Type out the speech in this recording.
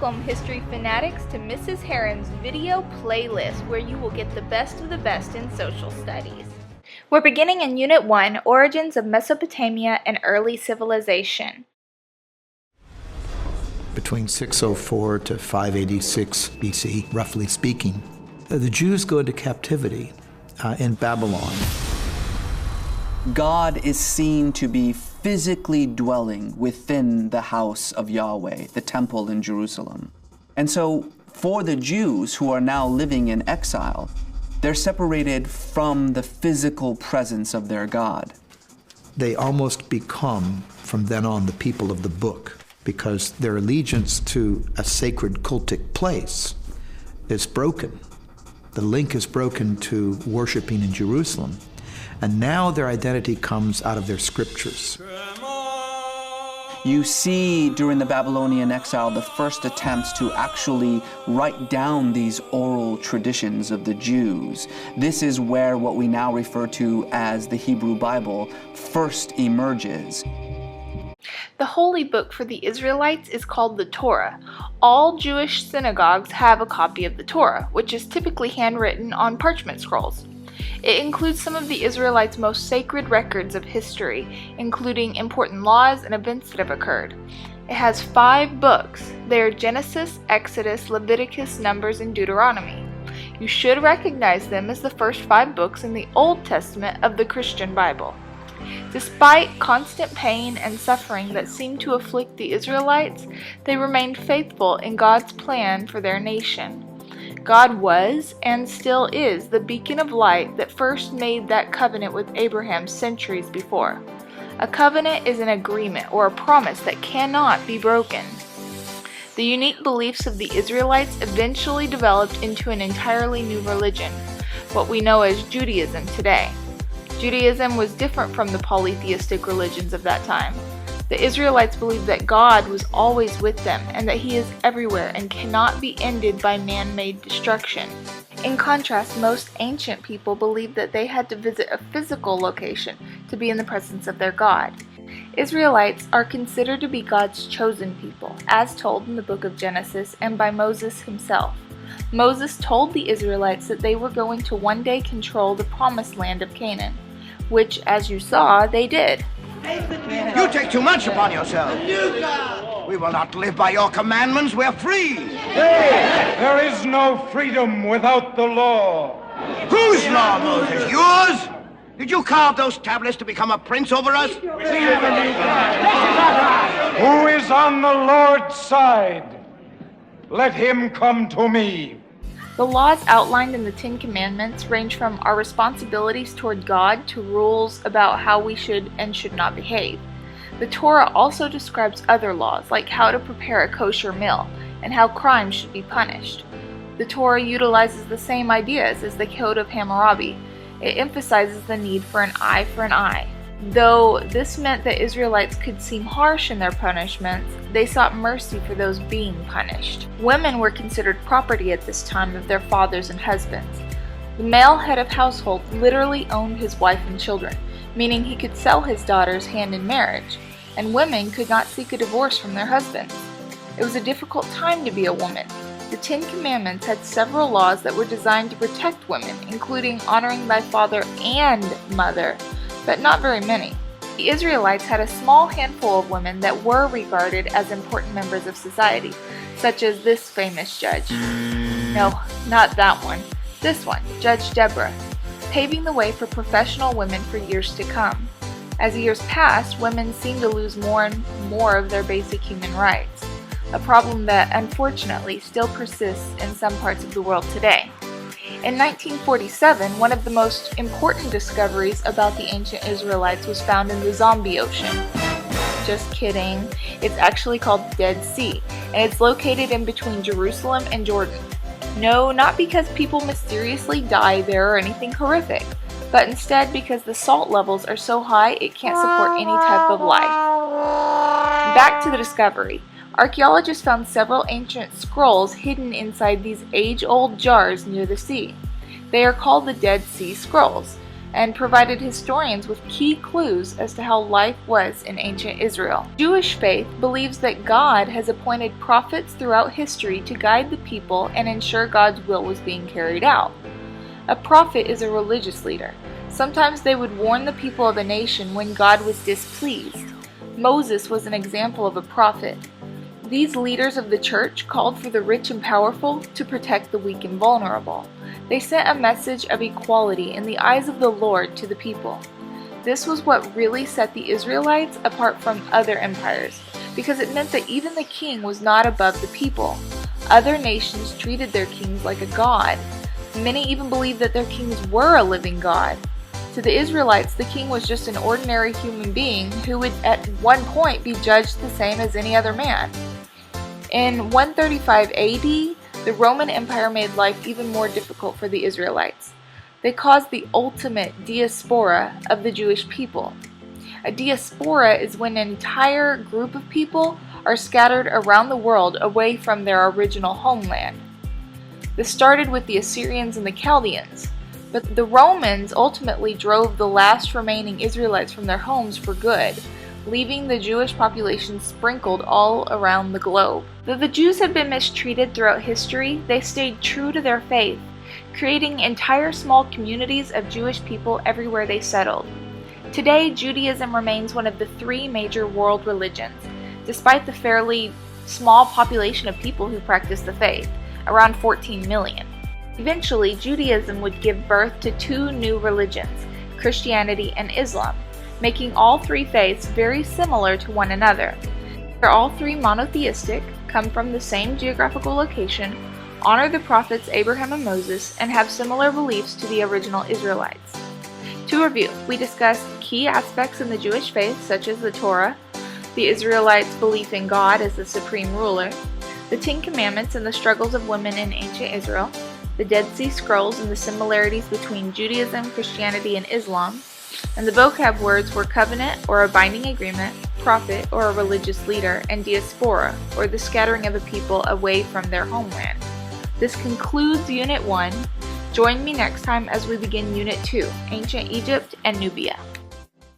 Welcome, history fanatics, to Mrs. Heron's video playlist, where you will get the best of the best in social studies. We're beginning in Unit 1, Origins of Mesopotamia and Early Civilization. Between 604 to 586 BC, roughly speaking, the Jews go into captivity in Babylon. God is seen to be physically dwelling within the house of Yahweh, the temple in Jerusalem. And so for the Jews who are now living in exile, they're separated from the physical presence of their God. They almost become, from then on, the people of the book, because their allegiance to a sacred cultic place is broken. The link is broken to worshiping in Jerusalem. And now their identity comes out of their scriptures. You see during the Babylonian exile the first attempts to actually write down these oral traditions of the Jews. This is where what we now refer to as the Hebrew Bible first emerges. The holy book for the Israelites is called the Torah. All Jewish synagogues have a copy of the Torah, which is typically handwritten on parchment scrolls. It includes some of the Israelites' most sacred records of history, including important laws and events that have occurred. It has 5 books. They are Genesis, Exodus, Leviticus, Numbers, and Deuteronomy. You should recognize them as the first 5 books in the Old Testament of the Christian Bible. Despite constant pain and suffering that seemed to afflict the Israelites, they remained faithful in God's plan for their nation. God was, and still is, the beacon of light that first made that covenant with Abraham centuries before. A covenant is an agreement or a promise that cannot be broken. The unique beliefs of the Israelites eventually developed into an entirely new religion, what we know as Judaism today. Judaism was different from the polytheistic religions of that time. The Israelites believed that God was always with them and that He is everywhere and cannot be ended by man-made destruction. In contrast, most ancient people believed that they had to visit a physical location to be in the presence of their God. Israelites are considered to be God's chosen people, as told in the book of Genesis and by Moses himself. Moses told the Israelites that they were going to one day control the promised land of Canaan, which, as you saw, they did. You take too much upon yourself. We will not live by your commandments. We're free. Hey, there is no freedom without the law. Whose law, Moses? Yours? Did you carve those tablets to become a prince over us? Who is on the Lord's side? Let him come to me. The laws outlined in the 10 Commandments range from our responsibilities toward God to rules about how we should and should not behave. The Torah also describes other laws, like how to prepare a kosher meal and how crimes should be punished. The Torah utilizes the same ideas as the Code of Hammurabi. It emphasizes the need for an eye for an eye. Though this meant that Israelites could seem harsh in their punishments, they sought mercy for those being punished. Women were considered property at this time of their fathers and husbands. The male head of household literally owned his wife and children, meaning he could sell his daughter's hand in marriage, and women could not seek a divorce from their husbands. It was a difficult time to be a woman. The 10 Commandments had several laws that were designed to protect women, including honoring thy father and mother, but not very many. The Israelites had a small handful of women that were regarded as important members of society, such as this famous judge. No, not that one. This one, Judge Deborah, paving the way for professional women for years to come. As years passed, women seemed to lose more and more of their basic human rights, a problem that unfortunately still persists in some parts of the world today. In 1947, one of the most important discoveries about the ancient Israelites was found in the Zombie Ocean. Just kidding. It's actually called the Dead Sea, and it's located in between Jerusalem and Jordan. No, not because people mysteriously die there or anything horrific, but instead because the salt levels are so high it can't support any type of life. Back to the discovery. Archaeologists found several ancient scrolls hidden inside these age-old jars near the sea. They are called the Dead Sea Scrolls. and provided historians with key clues as to how life was in ancient Israel. Jewish faith believes that God has appointed prophets throughout history to guide the people and ensure God's will was being carried out. A prophet is a religious leader. Sometimes they would warn the people of a nation when God was displeased. Moses was an example of a prophet. These leaders of the church called for the rich and powerful to protect the weak and vulnerable. They sent a message of equality in the eyes of the Lord to the people. This was what really set the Israelites apart from other empires, because it meant that even the king was not above the people. Other nations treated their kings like a god. Many even believed that their kings were a living god. To the Israelites, the king was just an ordinary human being who would at one point be judged the same as any other man. In 135 AD, the Roman Empire made life even more difficult for the Israelites. They caused the ultimate diaspora of the Jewish people. A diaspora is when an entire group of people are scattered around the world away from their original homeland. This started with the Assyrians and the Chaldeans, but the Romans ultimately drove the last remaining Israelites from their homes for good, leaving the Jewish population sprinkled all around the globe. Though the Jews had been mistreated throughout history, they stayed true to their faith, creating entire small communities of Jewish people everywhere they settled. Today, Judaism remains one of the three major world religions, despite the fairly small population of people who practice the faith, around 14 million. Eventually, Judaism would give birth to two new religions, Christianity and Islam, making all three faiths very similar to one another. They're all three monotheistic, come from the same geographical location, honor the prophets Abraham and Moses, and have similar beliefs to the original Israelites. To review, we discussed key aspects in the Jewish faith, such as the Torah, the Israelites' belief in God as the supreme ruler, the Ten Commandments and the struggles of women in ancient Israel, the Dead Sea Scrolls and the similarities between Judaism, Christianity, and Islam, and the vocab words were covenant or a binding agreement, prophet or a religious leader, and diaspora or the scattering of a people away from their homeland. This concludes Unit 1. Join me next time as we begin Unit 2, Ancient Egypt and Nubia.